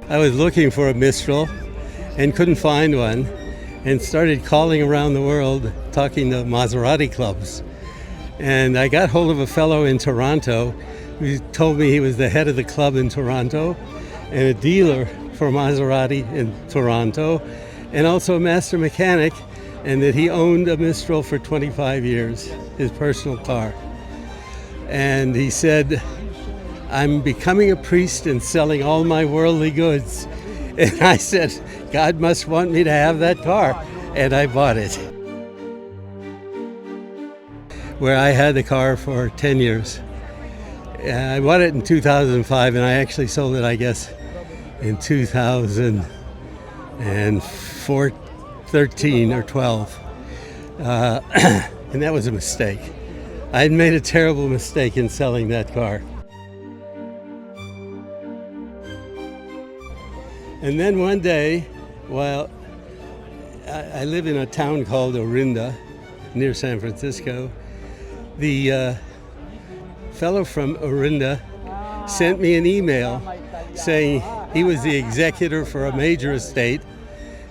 I was looking for a Mistral and couldn't find one, and started calling around the world talking to Maserati clubs. And I got hold of a fellow in Toronto who told me he was the head of the club in Toronto and a dealer for Maserati in Toronto, and also a master mechanic, and that he owned a Mistral for 25 years, his personal car. And he said, I'm becoming a priest and selling all my worldly goods. And I said, God must want me to have that car. And I bought it. Where I had the car for 10 years. I bought it in 2005, and I actually sold it, I guess, in 2013 or 12. And that was a mistake. I had made a terrible mistake in selling that car. And then one day, while I live in a town called Orinda, near San Francisco, the fellow from Orinda sent me an email saying he was the executor for a major estate,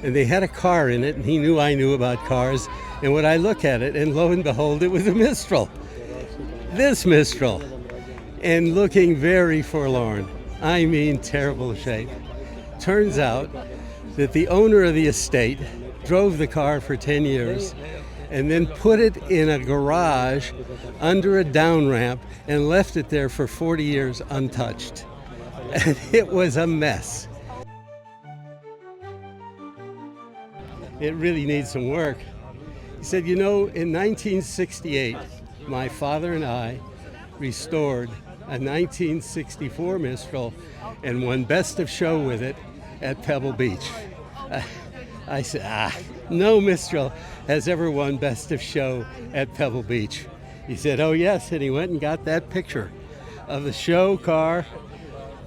and they had a car in it, and he knew I knew about cars. And when I look at it, and lo and behold, it was a Mistral. This Mistral. And looking very forlorn. I mean, terrible shape. Turns out that the owner of the estate drove the car for 10 years and then put it in a garage under a down ramp and left it there for 40 years untouched. And it was a mess. It really needs some work. He said, you know, in 1968, my father and I restored a 1964 Mistral and won Best of Show with it at Pebble Beach. I said, no Mistral has ever won Best of Show at Pebble Beach. He said, oh yes, and he went and got that picture of the show car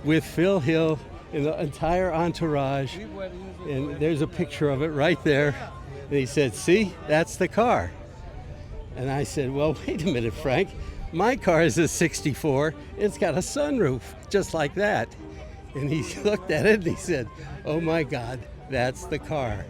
with Phil Hill and the entire entourage, and there's a picture of it right there. And he said, see, that's the car. And I said, well, wait a minute, Frank. My car is a 64. It's got a sunroof, just like that. And he looked at it and he said, oh my God, that's the car.